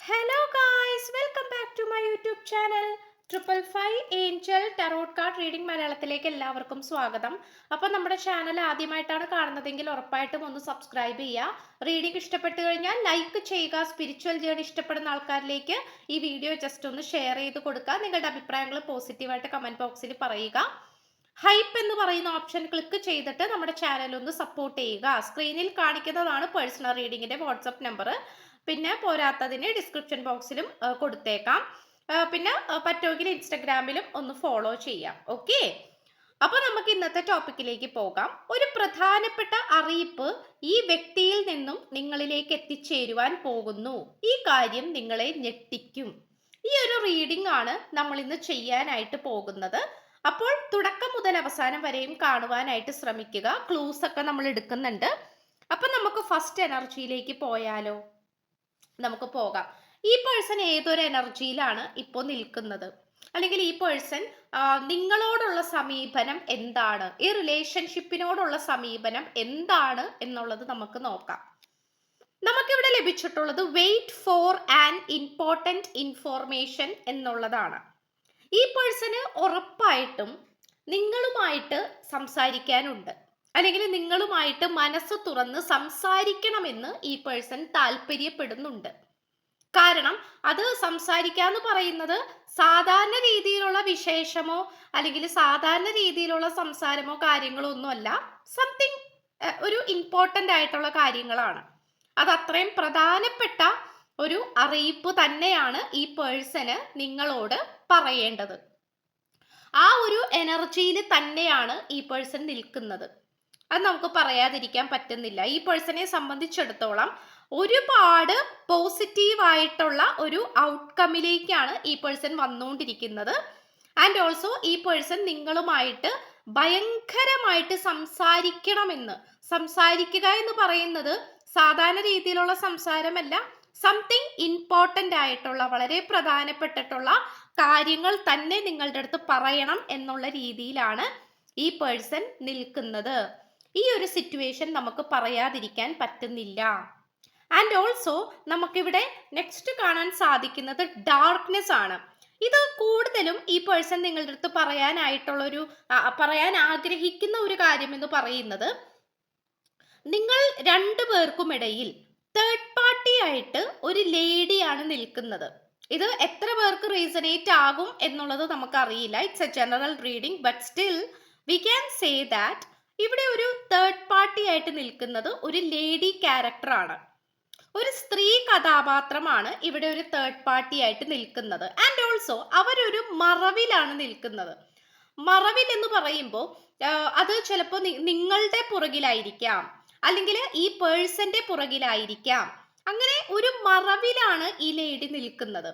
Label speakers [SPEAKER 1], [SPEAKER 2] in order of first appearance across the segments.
[SPEAKER 1] Hello guys, welcome back to my YouTube channel. 555 angel tarot card reading മലയാളത്തിലേക്ക് എല്ലാവർക്കും സ്വാഗതം. അപ്പോൾ നമ്മുടെ ചാനൽ ആദ്യമായിട്ടാണ് കാണുന്നതെങ്കിൽ ഉറപ്പായിട്ടും ഒന്ന് സബ്സ്ക്രൈബ് ചെയ്യുക. റീഡിംഗ് ഇഷ്ടപ്പെട്ടു കഴിഞ്ഞാൽ ലൈക്ക് ചെയ്യുക. സ്പിരിച്വൽ ജേർണി ഇഷ്ടപ്പെടുന്ന ആൾക്കാരിലേക്ക് ഈ വീഡിയോ ജസ്റ്റ് ഒന്ന് ഷെയർ ചെയ്ത് കൊടുക്കുക. നിങ്ങളുടെ അഭിപ്രായങ്ങൾ പോസിറ്റീവായിട്ട് കമൻറ്റ് ബോക്സിൽ പറയുക. ഹൈപ്പ് എന്ന് പറയുന്ന ഓപ്ഷൻ ക്ലിക്ക് ചെയ്തിട്ട് നമ്മുടെ ചാനൽ ഒന്ന് സപ്പോർട്ട് ചെയ്യുക. സ്ക്രീനിൽ കാണിക്കുന്നതാണ് പേഴ്സണൽ റീഡിങ്ങിൻ്റെ വാട്സപ്പ് നമ്പർ. പിന്നെ പോരാത്തതിന് ഡിസ്ക്രിപ്ഷൻ ബോക്സിലും കൊടുത്തേക്കാം. പിന്നെ പറ്റുമെങ്കിൽ ഇൻസ്റ്റഗ്രാമിലും ഒന്ന് ഫോളോ ചെയ്യാം. ഓക്കെ, അപ്പൊ നമുക്ക് ഇന്നത്തെ ടോപ്പിക്കിലേക്ക് പോകാം. ഒരു പ്രധാനപ്പെട്ട അറിയിപ്പ് ഈ വ്യക്തിയിൽ നിന്നും നിങ്ങളിലേക്ക് എത്തിച്ചേരുവാൻ പോകുന്നു. ഈ കാര്യം നിങ്ങളെ ഞെട്ടിക്കും. ഈ ഒരു റീഡിംഗ് ആണ് നമ്മൾ ഇന്ന് ചെയ്യാനായിട്ട് പോകുന്നത്. അപ്പോൾ തുടക്കം മുതൽ അവസാനം വരെയും കാണുവാനായിട്ട് ശ്രമിക്കുക. ക്ലൂസ് ഒക്കെ നമ്മൾ എടുക്കുന്നുണ്ട്. അപ്പൊ നമുക്ക് ഫസ്റ്റ് എനർജിയിലേക്ക് പോയാലോ? നമുക്ക് പോകാം. ഈ പേഴ്സൺ ഏതൊരു എനർജിയിലാണ് ഇപ്പോൾ നിൽക്കുന്നത്, അല്ലെങ്കിൽ ഈ പേഴ്സൺ നിങ്ങളോടുള്ള സമീപനം എന്താണ്, ഈ റിലേഷൻഷിപ്പിനോടുള്ള സമീപനം എന്താണ് എന്നുള്ളത് നമുക്ക് നോക്കാം. നമുക്കിവിടെ ലഭിച്ചിട്ടുള്ളത് wait for an important information എന്നുള്ളതാണ്. ഈ പേഴ്സണ് ഉറപ്പായിട്ടും നിങ്ങളുമായിട്ട് സംസാരിക്കാനുണ്ട്, അല്ലെങ്കിൽ നിങ്ങളുമായിട്ട് മനസ്സ് തുറന്ന് സംസാരിക്കണമെന്ന് ഈ പേഴ്സൺ താല്പര്യപ്പെടുന്നുണ്ട്. കാരണം അത് സംസാരിക്കാന്ന് പറയുന്നത് സാധാരണ രീതിയിലുള്ള വിശേഷമോ അല്ലെങ്കിൽ സാധാരണ രീതിയിലുള്ള സംസാരമോ കാര്യങ്ങളോ ഒന്നുമല്ല. സംതിങ് ഒരു ഇമ്പോർട്ടൻ്റ് ആയിട്ടുള്ള കാര്യങ്ങളാണ്. അത് അത്രയും പ്രധാനപ്പെട്ട ഒരു അറിയിപ്പ് തന്നെയാണ് ഈ പേഴ്സണ് നിങ്ങളോട് പറയേണ്ടത്. ആ ഒരു എനർജിയിൽ തന്നെയാണ് ഈ പേഴ്സൺ നിൽക്കുന്നത്. അത് നമുക്ക് പറയാതിരിക്കാൻ പറ്റുന്നില്ല. ഈ പേഴ്സണെ സംബന്ധിച്ചിടത്തോളം ഒരുപാട് പോസിറ്റീവായിട്ടുള്ള ഒരു ഔട്ട്കമ്മിലേക്കാണ് ഈ പേഴ്സൺ വന്നുകൊണ്ടിരിക്കുന്നത്. ആൻഡ് ഓൾസോ ഈ പേഴ്സൺ നിങ്ങളുമായിട്ട് ഭയങ്കരമായിട്ട് സംസാരിക്കുക എന്ന് പറയുന്നത് സാധാരണ രീതിയിലുള്ള സംസാരമല്ല. സംതിങ് ഇമ്പോർട്ടൻ്റ് ആയിട്ടുള്ള വളരെ പ്രധാനപ്പെട്ടിട്ടുള്ള കാര്യങ്ങൾ തന്നെ നിങ്ങളുടെ അടുത്ത് പറയണം എന്നുള്ള രീതിയിലാണ് ഈ പേഴ്സൺ നിൽക്കുന്നത്. ഈ ഒരു സിറ്റുവേഷൻ നമുക്ക് പറയാതിരിക്കാൻ പറ്റുന്നില്ല. ആൻഡ് ഓൾസോ നമുക്കിവിടെ നെക്സ്റ്റ് കാണാൻ സാധിക്കുന്നത് ഡാർക്ക്നെസ് ആണ്. ഇത് കൂടുതലും ഈ പേഴ്സൺ നിങ്ങളുടെ അടുത്ത് പറയാൻ ആഗ്രഹിക്കുന്ന ഒരു കാര്യം എന്ന് പറയുന്നത്, നിങ്ങൾ രണ്ടു പേർക്കുമിടയിൽ തേർഡ് പാർട്ടി ആയിട്ട് ഒരു ലേഡിയാണ് നിൽക്കുന്നത്. ഇത് എത്ര പേർക്ക് റീസണേറ്റ് ആകും എന്നുള്ളത് നമുക്കറിയില്ല. It's A general reading, but still we can say that ഇവിടെ ഒരു തേർഡ് പാർട്ടി ആയിട്ട് നിൽക്കുന്നത് ഒരു ലേഡി ക്യാരക്ടറാണ്, ഒരു സ്ത്രീ കഥാപാത്രമാണ് ഇവിടെ ഒരു തേർഡ് പാർട്ടി ആയിട്ട് നിൽക്കുന്നത്. ആൻഡ് ഓൾസോ അവരൊരു മറവിലാണ് നിൽക്കുന്നത്. മറവിൽ എന്ന് പറയുമ്പോൾ അത് ചിലപ്പോൾ നിങ്ങളുടെ പുറകിലായിരിക്കാം, അല്ലെങ്കിൽ ഈ പേഴ്സന്റെ പുറകിലായിരിക്കാം. അങ്ങനെ ഒരു മറവിലാണ് ഈ ലേഡി നിൽക്കുന്നത്.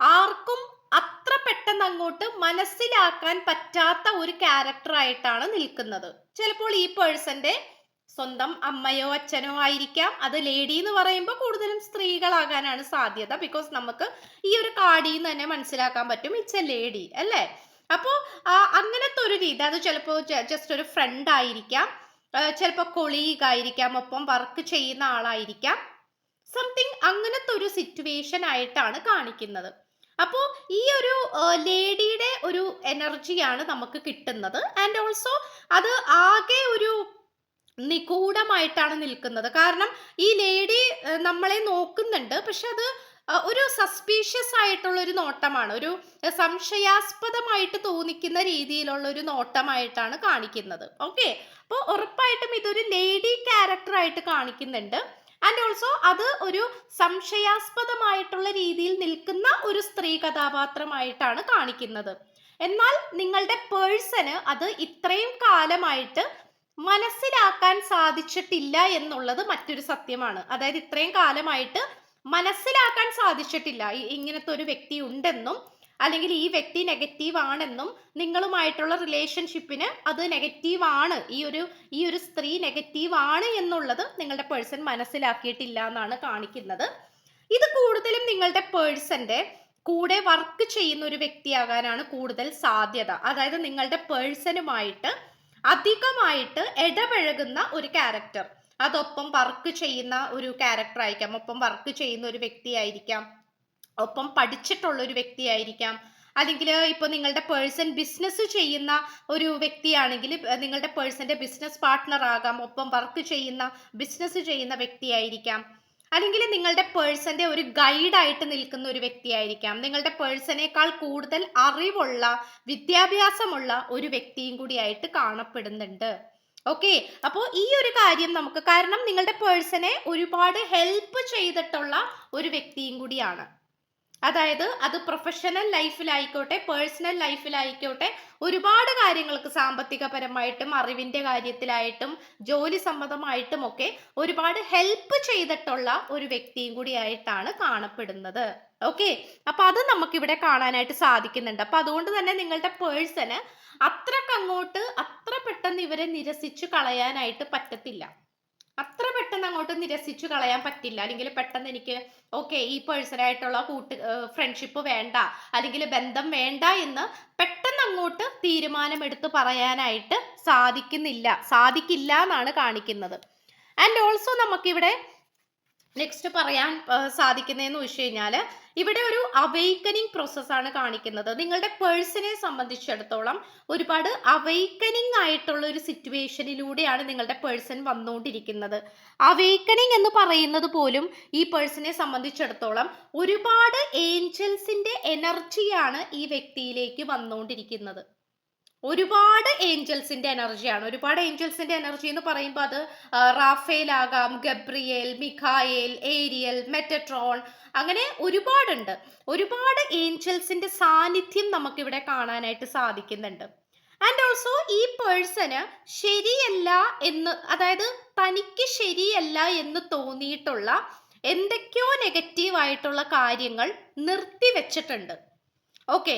[SPEAKER 1] ആർക്കും അത്ര പെട്ടെന്ന് അങ്ങോട്ട് മനസ്സിലാക്കാൻ പറ്റാത്ത ഒരു ക്യാരക്ടർ ആയിട്ടാണ് നിൽക്കുന്നത്. ചിലപ്പോൾ ഈ പേഴ്സന്റെ സ്വന്തം അമ്മയോ അച്ഛനോ ആയിരിക്കാം. അത് ലേഡി എന്ന് പറയുമ്പോൾ കൂടുതലും സ്ത്രീകളാകാനാണ് സാധ്യത. ബിക്കോസ് നമുക്ക് ഈ ഒരു കാർഡിൽ നിന്ന് തന്നെ മനസ്സിലാക്കാൻ പറ്റും ഇറ്റ്സ് എ ലേഡി അല്ലേ. അപ്പോൾ അങ്ങനത്തെ ഒരു രീതി, അത് ചിലപ്പോൾ ജസ്റ്റ് ഒരു ഫ്രണ്ട് ആയിരിക്കാം, ചിലപ്പോൾ കൊളീഗ് ആയിരിക്കാം, ഒപ്പം വർക്ക് ചെയ്യുന്ന ആളായിരിക്കാം. സംതിങ് അങ്ങനത്തെ ഒരു സിറ്റുവേഷൻ ആയിട്ടാണ് കാണിക്കുന്നത്. അപ്പോൾ ഈ ഒരു ലേഡിയുടെ ഒരു എനർജിയാണ് നമുക്ക് കിട്ടുന്നത്. ആൻഡ് ഓൾസോ അത് ആകെ ഒരു നിഗൂഢമായിട്ടാണ് നിൽക്കുന്നത്. കാരണം ഈ ലേഡി നമ്മളെ നോക്കുന്നുണ്ട്, പക്ഷെ അത് ഒരു സസ്പീഷ്യസ് ആയിട്ടുള്ള ഒരു നോട്ടമാണ്, ഒരു സംശയാസ്പദമായിട്ട് തോന്നിക്കുന്ന രീതിയിലുള്ള ഒരു നോട്ടമായിട്ടാണ് കാണിക്കുന്നത്. ഓക്കെ, അപ്പോൾ ഉറപ്പായിട്ടും ഇതൊരു ലേഡി ക്യാരക്ടർ ആയിട്ട് കാണിക്കുന്നുണ്ട്. ആൻഡ് ഓൾസോ അത് ഒരു സംശയാസ്പദമായിട്ടുള്ള രീതിയിൽ നിൽക്കുന്ന ഒരു സ്ത്രീ കഥാപാത്രമായിട്ടാണ് കാണിക്കുന്നത്. എന്നാൽ നിങ്ങളുടെ പേഴ്സണ് അത് ഇത്രയും കാലമായിട്ട് മനസ്സിലാക്കാൻ സാധിച്ചിട്ടില്ല എന്നുള്ളത് മറ്റൊരു സത്യമാണ്. അതായത് ഇത്രയും കാലമായിട്ട് മനസ്സിലാക്കാൻ സാധിച്ചിട്ടില്ല ഇങ്ങനത്തെ ഒരു വ്യക്തി ഉണ്ടെന്നും, അല്ലെങ്കിൽ ഈ വ്യക്തി നെഗറ്റീവ് ആണെന്നും, നിങ്ങളുമായിട്ടുള്ള റിലേഷൻഷിപ്പിന് അത് നെഗറ്റീവ് ആണ്, ഈ ഒരു സ്ത്രീ നെഗറ്റീവ് ആണ് എന്നുള്ളത് നിങ്ങളുടെ പേഴ്സൺ മനസ്സിലാക്കിയിട്ടില്ല എന്നാണ് കാണിക്കുന്നത്. ഇത് കൂടുതലും നിങ്ങളുടെ പേഴ്സന്റെ കൂടെ വർക്ക് ചെയ്യുന്ന ഒരു വ്യക്തിയാകാനാണ് കൂടുതൽ സാധ്യത. അതായത് നിങ്ങളുടെ പേഴ്സണുമായിട്ട് അധികമായിട്ട് ഇടപഴകുന്ന ഒരു ക്യാരക്ടർ, അതൊപ്പം വർക്ക് ചെയ്യുന്ന ഒരു ക്യാരക്ടർ ആയിരിക്കാം, ഒപ്പം വർക്ക് ചെയ്യുന്ന ഒരു വ്യക്തി ആയിരിക്കാം. ഒപ്പം പഠിച്ചിട്ടുള്ള ഒരു വ്യക്തിയായിരിക്കാം. അല്ലെങ്കിൽ ഇപ്പോൾ നിങ്ങളുടെ പേഴ്സൺ ബിസിനസ് ചെയ്യുന്ന ഒരു വ്യക്തിയാണെങ്കിൽ നിങ്ങളുടെ പേഴ്സന്റെ ബിസിനസ് പാർട്ട്ണർ ആകാം, ഒപ്പം വർക്ക് ചെയ്യുന്ന ബിസിനസ് ചെയ്യുന്ന വ്യക്തിയായിരിക്കാം. അല്ലെങ്കിൽ നിങ്ങളുടെ പേഴ്സന്റെ ഒരു ഗൈഡായിട്ട് നിൽക്കുന്ന ഒരു വ്യക്തിയായിരിക്കാം. നിങ്ങളുടെ പേഴ്സണേക്കാൾ കൂടുതൽ അറിവുള്ള, വിദ്യാഭ്യാസമുള്ള ഒരു വ്യക്തിയും കൂടിയായിട്ട് കാണപ്പെടുന്നുണ്ട്. ഓക്കെ, അപ്പോൾ ഈ ഒരു കാര്യം നമുക്ക്, കാരണം നിങ്ങളുടെ പേഴ്സണെ ഒരുപാട് ഹെൽപ്പ് ചെയ്തിട്ടുള്ള ഒരു വ്യക്തിയും കൂടിയാണ്. അതായത് അത് പ്രൊഫഷണൽ ലൈഫിലായിക്കോട്ടെ, പേഴ്സണൽ ലൈഫിലായിക്കോട്ടെ, ഒരുപാട് കാര്യങ്ങൾക്ക് സാമ്പത്തികപരമായിട്ടും അറിവിന്റെ കാര്യത്തിലായിട്ടും ജോലി സംബന്ധമായിട്ടും ഒക്കെ ഒരുപാട് ഹെൽപ്പ് ചെയ്തിട്ടുള്ള ഒരു വ്യക്തിയും കൂടിയായിട്ടാണ് കാണപ്പെടുന്നത്. ഓക്കെ, അപ്പൊ അത് നമുക്കിവിടെ കാണാനായിട്ട് സാധിക്കുന്നുണ്ട്. അപ്പൊ അതുകൊണ്ട് തന്നെ നിങ്ങളുടെ പേഴ്സണ് അത്ര പെട്ടെന്ന് ഇവരെ നിരസിച്ചു കളയാനായിട്ട് പറ്റത്തില്ല. അത്ര പെട്ടെന്ന് അങ്ങോട്ട് നിരസിച്ചു കളയാൻ പറ്റില്ല. അല്ലെങ്കിൽ പെട്ടെന്ന് എനിക്ക് ഓക്കെ ഈ പേഴ്സണായിട്ടുള്ള ഫ്രണ്ട്ഷിപ്പ് വേണ്ട, അല്ലെങ്കിൽ ബന്ധം വേണ്ട എന്ന് പെട്ടെന്ന് അങ്ങോട്ട് തീരുമാനമെടുത്ത് പറയാനായിട്ട് സാധിക്കില്ല എന്നാണ് കാണിക്കുന്നത്. ആൻഡ് ഓൾസോ നമുക്കിവിടെ നെക്സ്റ്റ് പറയാൻ സാധിക്കുന്നതെന്ന് വെച്ച് കഴിഞ്ഞാൽ ഇവിടെ ഒരു അവെയ്ക്കനിങ് പ്രോസസ്സാണ് കാണിക്കുന്നത്. നിങ്ങളുടെ പേഴ്സണെ സംബന്ധിച്ചിടത്തോളം ഒരുപാട് അവെയ്ക്കനിങ് ആയിട്ടുള്ള ഒരു സിറ്റുവേഷനിലൂടെയാണ് നിങ്ങളുടെ പേഴ്സൺ വന്നുകൊണ്ടിരിക്കുന്നത്. അവെയ്ക്കനിങ് എന്ന് പറയുന്നത് പോലും ഈ പേഴ്സണെ സംബന്ധിച്ചിടത്തോളം ഒരുപാട് ഏഞ്ചൽസിന്റെ എനർജിയാണ് ഈ വ്യക്തിയിലേക്ക് വന്നുകൊണ്ടിരിക്കുന്നത്. ഒരുപാട് ഏഞ്ചൽസിന്റെ എനർജിയാണ്. ഒരുപാട് ഏഞ്ചൽസിന്റെ എനർജി എന്ന് പറയുമ്പോൾ അത് റാഫേൽ ആകാം, ഗബ്രിയേൽ, മിഖായേൽ, ഏരിയൽ, മെറ്റട്രോൺ, അങ്ങനെ ഒരുപാടുണ്ട്. ഒരുപാട് ഏഞ്ചൽസിന്റെ സാന്നിധ്യം നമുക്കിവിടെ കാണാനായിട്ട് സാധിക്കുന്നുണ്ട്. ആൻഡ് ഓൾസോ ഈ പേഴ്സണ് ശരിയല്ല എന്ന്, അതായത് തനിക്ക് ശരിയല്ല എന്ന് തോന്നിയിട്ടുള്ള എന്തൊക്കെയോ നെഗറ്റീവ് ആയിട്ടുള്ള കാര്യങ്ങൾ നിർത്തിവെച്ചിട്ടുണ്ട്. ഓക്കെ,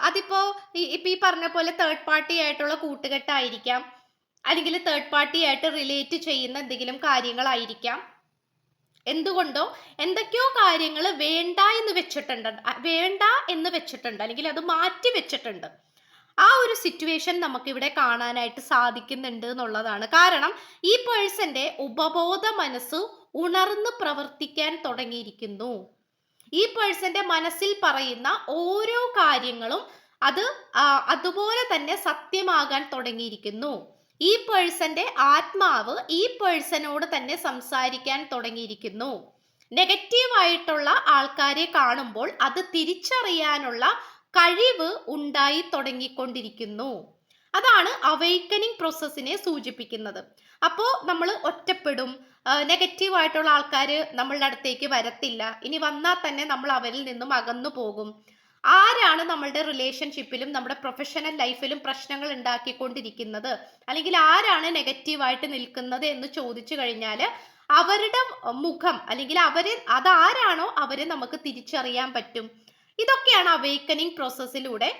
[SPEAKER 1] അതിപ്പോ ഈ പറഞ്ഞ പോലെ തേർഡ് പാർട്ടി ആയിട്ടുള്ള കൂട്ടുകെട്ടായിരിക്കാം, അല്ലെങ്കിൽ തേർഡ് പാർട്ടി ആയിട്ട് റിലേറ്റ് ചെയ്യുന്ന എന്തെങ്കിലും കാര്യങ്ങളായിരിക്കാം. എന്തുകൊണ്ടോ എന്തൊക്കെയോ കാര്യങ്ങൾ വേണ്ട എന്ന് വെച്ചിട്ടുണ്ട്, അല്ലെങ്കിൽ അത് മാറ്റി വെച്ചിട്ടുണ്ട്. ആ ഒരു സിറ്റുവേഷൻ നമുക്കിവിടെ കാണാനായിട്ട് സാധിക്കുന്നുണ്ട് എന്നുള്ളതാണ്. കാരണം ഈ പേഴ്സന്റെ ഉപബോധ മനസ്സ് ഉണർന്ന് പ്രവർത്തിക്കാൻ തുടങ്ങിയിരിക്കുന്നു. ഈ പേഴ്സന്റെ മനസ്സിൽ പറയുന്ന ഓരോ കാര്യങ്ങളും അതുപോലെ തന്നെ സത്യമാകാൻ തുടങ്ങിയിരിക്കുന്നു. ഈ പേഴ്സന്റെ ആത്മാവ് ഈ പേഴ്സണോട് തന്നെ സംസാരിക്കാൻ തുടങ്ങിയിരിക്കുന്നു. നെഗറ്റീവ് ആയിട്ടുള്ള ആൾക്കാരെ കാണുമ്പോൾ അത് തിരിച്ചറിയാനുള്ള കഴിവ് ഉണ്ടായി തുടങ്ങിക്കൊണ്ടിരിക്കുന്നു. അതാണ് അവെയ്ക്കനിങ് പ്രോസസ്സിനെ സൂചിപ്പിക്കുന്നത്. അപ്പോൾ നമ്മൾ ഒറ്റപ്പെടും, നെഗറ്റീവ് ആയിട്ടുള്ള ആൾക്കാർ നമ്മളുടെ അടുത്തേക്ക് വരത്തില്ല, ഇനി വന്നാൽ തന്നെ നമ്മൾ അവരിൽ നിന്നും അകന്നു പോകും. ആരാണ് നമ്മളുടെ റിലേഷൻഷിപ്പിലും നമ്മുടെ പ്രൊഫഷണൽ ലൈഫിലും പ്രശ്നങ്ങൾ ഉണ്ടാക്കിക്കൊണ്ടിരിക്കുന്നത്, അല്ലെങ്കിൽ ആരാണ് നെഗറ്റീവായിട്ട് നിൽക്കുന്നത് എന്ന് ചോദിച്ചു കഴിഞ്ഞാൽ അവരുടെ മുഖം, അല്ലെങ്കിൽ അതാരാണോ അവരെ നമുക്ക് തിരിച്ചറിയാൻ പറ്റും. ഇതൊക്കെയാണ് അവെയ്ക്കനിങ് പ്രോസസ്സിലൂടെ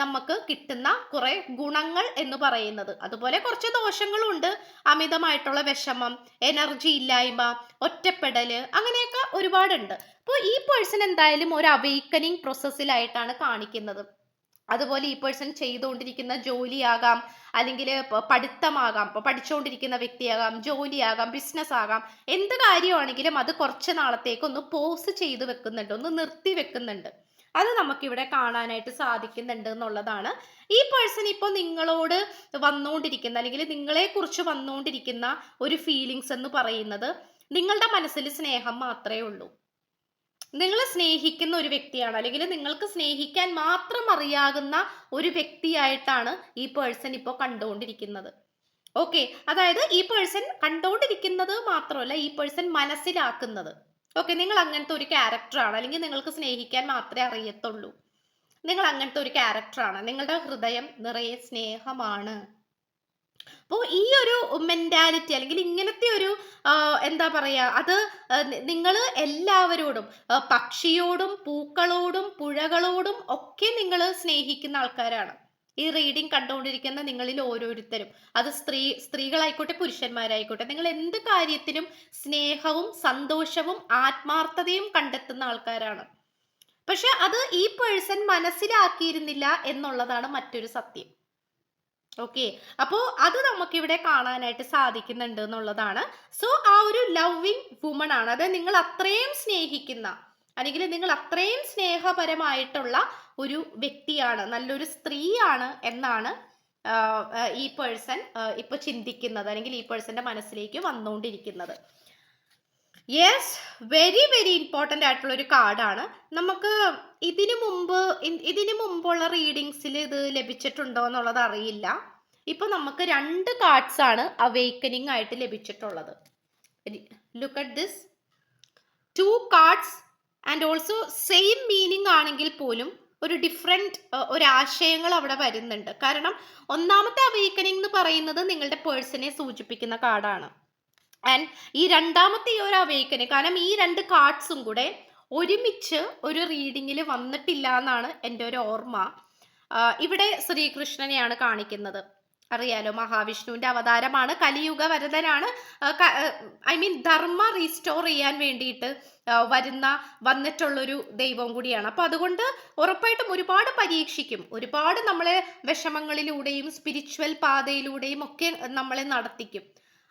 [SPEAKER 1] നമുക്ക് കിട്ടുന്ന കുറെ ഗുണങ്ങൾ എന്ന് പറയുന്നത്. അതുപോലെ കുറച്ച് ദോഷങ്ങളും ഉണ്ട്. അമിതമായിട്ടുള്ള വിഷമം, എനർജി ഇല്ലായ്മ, ഒറ്റപ്പെടല്, അങ്ങനെയൊക്കെ ഒരുപാടുണ്ട്. അപ്പോൾ ഈ പേഴ്സൺ എന്തായാലും ഒരു അവെയ്ക്കനിങ് പ്രോസസ്സിലായിട്ടാണ് കാണിക്കുന്നത്. അതുപോലെ ഈ പേഴ്സൺ ചെയ്തുകൊണ്ടിരിക്കുന്ന ജോലിയാകാം, അല്ലെങ്കിൽ പഠിത്തമാകാം, ഇപ്പോൾ പഠിച്ചുകൊണ്ടിരിക്കുന്ന വ്യക്തിയാകാം, ജോലിയാകാം, ബിസിനസ് ആകാം, എന്ത് കാര്യമാണെങ്കിലും അത് കുറച്ച് നാളത്തേക്ക് ഒന്ന് പോസ് ചെയ്ത് വെക്കുന്നുണ്ട്, ഒന്ന് നിർത്തി വെക്കുന്നുണ്ട്. അത് നമുക്കിവിടെ കാണാനായിട്ട് സാധിക്കുന്നുണ്ട് എന്നുള്ളതാണ്. ഈ പേഴ്സൺ ഇപ്പോൾ നിങ്ങളോട് വന്നുകൊണ്ടിരിക്കുന്ന, അല്ലെങ്കിൽ നിങ്ങളെ കുറിച്ച് വന്നുകൊണ്ടിരിക്കുന്ന ഒരു ഫീലിങ്സ് എന്ന് പറയുന്നത് നിങ്ങളുടെ മനസ്സിൽ സ്നേഹം മാത്രമേ ഉള്ളൂ. നിങ്ങൾ സ്നേഹിക്കുന്ന ഒരു വ്യക്തിയാണ്, അല്ലെങ്കിൽ നിങ്ങൾക്ക് സ്നേഹിക്കാൻ മാത്രം അറിയാകുന്ന ഒരു വ്യക്തിയായിട്ടാണ് ഈ പേഴ്സൺ ഇപ്പോൾ കണ്ടുകൊണ്ടിരിക്കുന്നത്. ഓക്കെ, അതായത് ഈ പേഴ്സൺ കണ്ടുകൊണ്ടിരിക്കുന്നത് മാത്രമല്ല, ഈ പേഴ്സൺ മനസ്സിലാക്കുന്നത്. ഓക്കെ, നിങ്ങൾ അങ്ങനത്തെ ഒരു ക്യാരക്ടറാണ്, അല്ലെങ്കിൽ നിങ്ങൾക്ക് സ്നേഹിക്കാൻ മാത്രമേ അറിയത്തുള്ളൂ. നിങ്ങൾ അങ്ങനത്തെ ഒരു ക്യാരക്ടറാണ്, നിങ്ങളുടെ ഹൃദയം നിറയെ സ്നേഹമാണ്. അപ്പോൾ ഈ ഒരു മെന്റാലിറ്റി, അല്ലെങ്കിൽ ഇങ്ങനത്തെ ഒരു എന്താ പറയാ, അത് നിങ്ങൾ എല്ലാവരോടും, പക്ഷിയോടും പൂക്കളോടും പുഴകളോടും ഒക്കെ നിങ്ങൾ സ്നേഹിക്കുന്ന ആൾക്കാരാണ്. ഈ റീഡിംഗ് കണ്ടുകൊണ്ടിരിക്കുന്ന നിങ്ങളിൽ ഓരോരുത്തരും, അത് സ്ത്രീകളായിക്കോട്ടെ പുരുഷന്മാരായിക്കോട്ടെ, നിങ്ങൾ എന്ത് കാര്യത്തിനും സ്നേഹവും സന്തോഷവും ആത്മാർത്ഥതയും കണ്ടെത്തുന്ന ആൾക്കാരാണ്. പക്ഷെ അത് ഈ പേഴ്സൺ മനസ്സിലാക്കിയിരുന്നില്ല എന്നുള്ളതാണ് മറ്റൊരു സത്യം. ഓക്കെ, അപ്പോൾ അത് നമുക്കിവിടെ കാണാനായിട്ട് സാധിക്കുന്നുണ്ട് എന്നുള്ളതാണ്. സോ ആ ഒരു ലവിങ് വുമൺ ആണ്, അതായത് നിങ്ങൾ അത്രയും സ്നേഹിക്കുന്ന, അല്ലെങ്കിൽ നിങ്ങൾ അത്രയും സ്നേഹപരമായിട്ടുള്ള ഒരു വ്യക്തിയാണ്, നല്ലൊരു സ്ത്രീയാണ് എന്നാണ് ഈ പേഴ്സൺ ഇപ്പൊ ചിന്തിക്കുന്നത്, അല്ലെങ്കിൽ ഈ പേഴ്സന്റെ മനസ്സിലേക്ക് വന്നുകൊണ്ടിരിക്കുന്നത്. യെസ്, വെരി വെരി ഇമ്പോർട്ടൻ്റ് ആയിട്ടുള്ള ഒരു കാർഡാണ്. നമുക്ക് ഇതിനു മുമ്പുള്ള റീഡിങ്സിൽ ഇത് ലഭിച്ചിട്ടുണ്ടോ എന്നുള്ളത് അറിയില്ല. ഇപ്പൊ നമുക്ക് 2 കാർഡ്സ് ആണ് അവേക്കനിങ് ആയിട്ട് ലഭിച്ചിട്ടുള്ളത്. Look at this 2 cards and also same meaning ആണെങ്കിൽ പോലും ഒരു ഡിഫറെന്റ് ഒരു ആശയങ്ങൾ അവിടെ വരുന്നുണ്ട്. കാരണം ഒന്നാമത്തെ അവേക്കനിങ് എന്ന് പറയുന്നത് നിങ്ങളുടെ പേഴ്സണെ സൂചിപ്പിക്കുന്ന കാർഡാണ്. ആൻഡ് ഈ രണ്ടാമത്തെ ഈ ഒരു അവേക്കനിങ്, കാരണം ഈ 2 കാർഡ്സും കൂടെ ഒരുമിച്ച് ഒരു റീഡിങ്ങിൽ വന്നിട്ടില്ല എന്നാണ് എൻ്റെ ഒരു ഓർമ്മ. ഇവിടെ ശ്രീകൃഷ്ണനെയാണ് കാണിക്കുന്നത്. അറിയാലോ, മഹാവിഷ്ണുവിന്റെ അവതാരമാണ്, കലിയുഗ വരദനാണ്. ഐ മീൻ ധർമ്മ റീസ്റ്റോർ ചെയ്യാൻ വേണ്ടിയിട്ട് വന്നിട്ടുള്ളൊരു ദൈവം കൂടിയാണ്. അപ്പൊ അതുകൊണ്ട് ഉറപ്പായിട്ടും ഒരുപാട് പരീക്ഷിക്കും, ഒരുപാട് നമ്മളെ വിഷമങ്ങളിലൂടെയും സ്പിരിച്വൽ പാതയിലൂടെയും ഒക്കെ നമ്മളെ നടത്തിക്കും.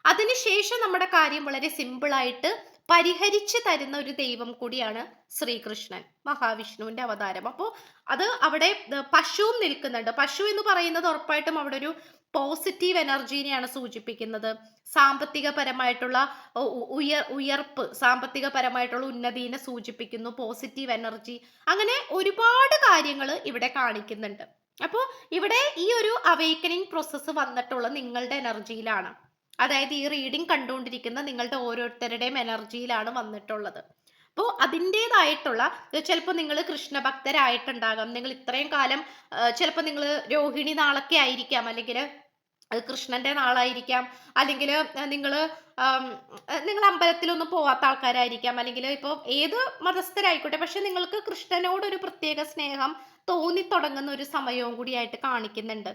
[SPEAKER 1] അതിനുശേഷം നമ്മുടെ കാര്യം വളരെ സിമ്പിളായിട്ട് പരിഹരിച്ചു തരുന്ന ഒരു ദൈവം കൂടിയാണ് ശ്രീകൃഷ്ണൻ, മഹാവിഷ്ണുവിന്റെ അവതാരം. അപ്പോൾ അത് അവിടെ പശുവും നിൽക്കുന്നുണ്ട്. പശു എന്ന് പറയുന്നത് ഉറപ്പായിട്ടും അവിടെ ഒരു പോസിറ്റീവ് എനർജീനെയാണ് സൂചിപ്പിക്കുന്നത്. സാമ്പത്തികപരമായിട്ടുള്ള ഉയർപ്പ്, സാമ്പത്തികപരമായിട്ടുള്ള ഉന്നതിനെ സൂചിപ്പിക്കുന്നു, പോസിറ്റീവ് എനർജി, അങ്ങനെ ഒരുപാട് കാര്യങ്ങൾ ഇവിടെ കാണിക്കുന്നുണ്ട്. അപ്പോൾ ഇവിടെ ഈ ഒരു അവേക്കനിങ് പ്രോസസ്സ് വന്നിട്ടുള്ള നിങ്ങളുടെ എനർജിയിലാണ്. അതായത് ഈ റീഡിംഗ് കണ്ടുകൊണ്ടിരിക്കുന്ന നിങ്ങളുടെ ഓരോരുത്തരുടെയും എനർജിയിലാണ് വന്നിട്ടുള്ളത്. അപ്പോൾ അതിൻ്റെതായിട്ടുള്ള, ചിലപ്പോൾ നിങ്ങൾ കൃഷ്ണഭക്തരായിട്ടുണ്ടാകാം, നിങ്ങൾ ഇത്രയും കാലം ചിലപ്പോൾ നിങ്ങൾ രോഹിണി നാളൊക്കെ ആയിരിക്കാം, അല്ലെങ്കിൽ കൃഷ്ണന്റെ നാളായിരിക്കാം, അല്ലെങ്കിൽ നിങ്ങൾ അമ്പലത്തിലൊന്നും പോവാത്ത ആൾക്കാരായിരിക്കാം, അല്ലെങ്കിൽ ഇപ്പോൾ ഏത് മതസ്ഥരായിക്കോട്ടെ, പക്ഷെ നിങ്ങൾക്ക് കൃഷ്ണനോടൊരു പ്രത്യേക സ്നേഹം തോന്നി തുടങ്ങുന്ന ഒരു സമയവും കൂടിയായിട്ട് കാണിക്കുന്നുണ്ട്.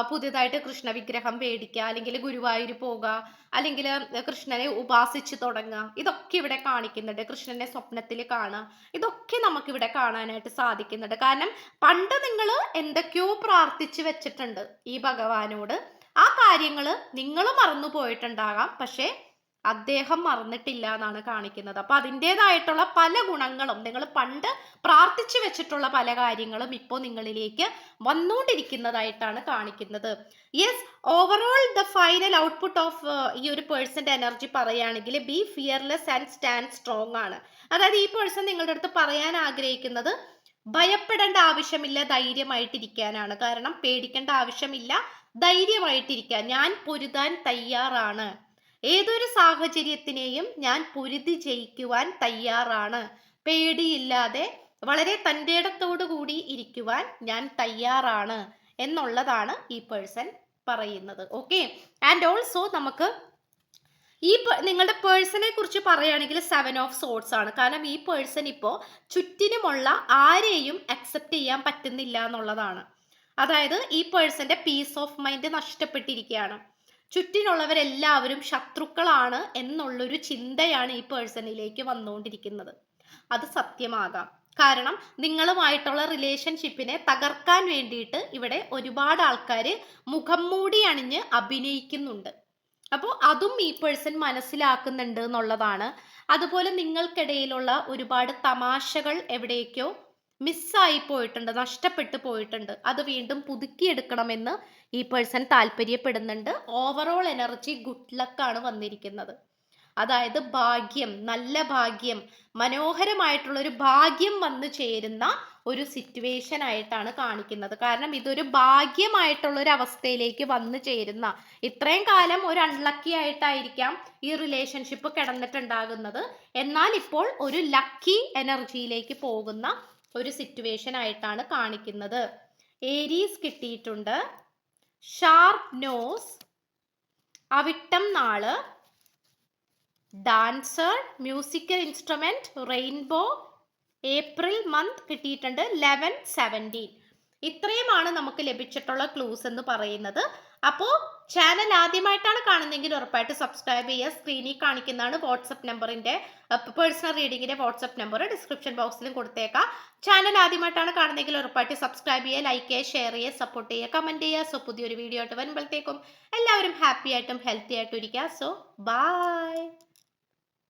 [SPEAKER 1] പുതിയതായിട്ട് കൃഷ്ണ വിഗ്രഹം മേടിക്കുക, അല്ലെങ്കിൽ ഗുരുവായൂർ പോകുക, അല്ലെങ്കിൽ കൃഷ്ണനെ ഉപാസിച്ച് തുടങ്ങുക, ഇതൊക്കെ ഇവിടെ കാണിക്കുന്നുണ്ട്. കൃഷ്ണനെ സ്വപ്നത്തിൽ കാണുക, ഇതൊക്കെ നമുക്കിവിടെ കാണാനായിട്ട് സാധിക്കുന്നുണ്ട്. കാരണം പണ്ട് നിങ്ങൾ എന്തൊക്കെയോ പ്രാർത്ഥിച്ചു വെച്ചിട്ടുണ്ട് ഈ ഭഗവാനോട്, ആ കാര്യങ്ങൾ നിങ്ങൾ മറന്നു പോയിട്ടുണ്ടാകാം, പക്ഷേ അദ്ദേഹം മറന്നിട്ടില്ല എന്നാണ് കാണിക്കുന്നത്. അപ്പൊ അതിൻ്റെതായിട്ടുള്ള പല ഗുണങ്ങളും, നിങ്ങൾ പണ്ട് പ്രാർത്ഥിച്ചു വെച്ചിട്ടുള്ള പല കാര്യങ്ങളും ഇപ്പോൾ നിങ്ങളിലേക്ക് വന്നുകൊണ്ടിരിക്കുന്നതായിട്ടാണ് കാണിക്കുന്നത്. Yes, overall the final output of ഈ ഒരു പേഴ്സന്റെ എനർജി പറയുകയാണെങ്കിൽ B fearless and stand strong ആണ്. അതായത് ഈ പേഴ്സൺ നിങ്ങളുടെ അടുത്ത് പറയാൻ ആഗ്രഹിക്കുന്നത് ഭയപ്പെടേണ്ട ആവശ്യമില്ല, ധൈര്യമായിട്ടിരിക്കാനാണ്. കാരണം പേടിക്കേണ്ട ആവശ്യമില്ല, ധൈര്യമായിട്ടിരിക്കാൻ, ഞാൻ പൊരുതാൻ തയ്യാറാണ്, ഏതൊരു സാഹചര്യത്തിനെയും ഞാൻ പൊരുതി ജയിക്കുവാൻ തയ്യാറാണ്, പേടിയില്ലാതെ വളരെ തൻ്റെടത്തോടു കൂടി ഇരിക്കുവാൻ ഞാൻ തയ്യാറാണ് എന്നുള്ളതാണ് ഈ പേഴ്സൺ പറയുന്നത്. ഓക്കെ, ആൻഡ് ഓൾസോ നമുക്ക് ഈ നിങ്ങളുടെ പേഴ്സണെ കുറിച്ച് പറയുകയാണെങ്കിൽ 7 ഓഫ് സോർട്സ് ആണ്. കാരണം ഈ പേഴ്സൺ ഇപ്പോൾ ചുറ്റിനുമുള്ള ആരെയും അക്സെപ്റ്റ് ചെയ്യാൻ പറ്റുന്നില്ല എന്നുള്ളതാണ്. അതായത് ഈ പേഴ്സന്റെ പീസ് ഓഫ് മൈൻഡ് നഷ്ടപ്പെട്ടിരിക്കുകയാണ്. ചുറ്റിനുള്ളവരെല്ലാവരും ശത്രുക്കളാണ് എന്നുള്ളൊരു ചിന്തയാണ് ഈ പേഴ്സണിലേക്ക് വന്നുകൊണ്ടിരിക്കുന്നത്. അത് സത്യമാകാം. കാരണം നിങ്ങളുമായിട്ടുള്ള റിലേഷൻഷിപ്പിനെ തകർക്കാൻ വേണ്ടിയിട്ട് ഇവിടെ ഒരുപാട് ആൾക്കാർ മുഖം മൂടി അണിഞ്ഞ് അഭിനയിക്കുന്നുണ്ട്. അപ്പോൾ അതും ഈ പേഴ്സൺ മനസ്സിലാക്കുന്നുണ്ട് എന്നുള്ളതാണ്. അതുപോലെ നിങ്ങൾക്കിടയിലുള്ള ഒരുപാട് തമാശകൾ എവിടേക്കോ മിസ്സായി പോയിട്ടുണ്ട്, നഷ്ടപ്പെട്ടു പോയിട്ടുണ്ട്. അത് വീണ്ടും പുതുക്കിയെടുക്കണമെന്ന് ഈ പേഴ്സൺ താല്പര്യപ്പെടുന്നുണ്ട്. ഓവറോൾ എനർജി ഗുഡ് ലക്കാണ് വന്നിരിക്കുന്നത്. അതായത് ഭാഗ്യം, നല്ല ഭാഗ്യം, മനോഹരമായിട്ടുള്ളൊരു ഭാഗ്യം വന്നു ചേരുന്ന ഒരു സിറ്റുവേഷൻ ആയിട്ടാണ് കാണിക്കുന്നത്. കാരണം ഇതൊരു ഭാഗ്യമായിട്ടുള്ളൊരു അവസ്ഥയിലേക്ക് വന്നു ചേരുന്ന, ഇത്രയും കാലം ഒരു അൺലക്കി ആയിട്ടായിരിക്കാം ഈ റിലേഷൻഷിപ്പ് കിടന്നിട്ടുണ്ടാകുന്നത്, എന്നാൽ ഇപ്പോൾ ഒരു ലക്കി എനർജിയിലേക്ക് പോകുന്ന ഒരു സിറ്റുവേഷൻ ആയിട്ടാണ് കാണിക്കുന്നത്. ഏരീസ് കിട്ടിയിട്ടുണ്ട്, ഷാർപ്പ് നോസ്, അവിട്ടം നാള്, dancer, musical instrument, rainbow, April month കിട്ടിയിട്ടുണ്ട്, 11, 17. ഇത്രയുമാണ് നമുക്ക് ലഭിച്ചിട്ടുള്ള ക്ലൂസ് എന്ന് പറയുന്നത്. അപ്പോൾ ചാനൽ ആദ്യമായിട്ടാണ് കാണുന്നതെങ്കിൽ ഉറപ്പായിട്ട് സബ്സ്ക്രൈബ് ചെയ്യുക. സ്ക്രീനിൽ കാണിക്കുന്നതാണ് വാട്സപ്പ് നമ്പറിന്റെ, പേഴ്സണൽ റീഡിങ്ങിന്റെ വാട്സപ്പ് നമ്പർ ഡിസ്ക്രിപ്ഷൻ ബോക്സിലും കൊടുത്തേക്കാം. ചാനൽ ആദ്യമായിട്ടാണ് കാണുന്നതെങ്കിൽ ഉറപ്പായിട്ട് സബ്സ്ക്രൈബ് ചെയ്യുക, ലൈക്ക് ചെയ്യുക, ഷെയർ ചെയ്യുക, സപ്പോർട്ട് ചെയ്യുക, കമന്റ് ചെയ്യുക. സോ പുതിയൊരു വീഡിയോ ആയിട്ട് വരുമ്പോഴത്തേക്കും എല്ലാവരും ഹാപ്പി ആയിട്ടും ഹെൽത്തി ആയിട്ടും ഇരിക്കുക. So by.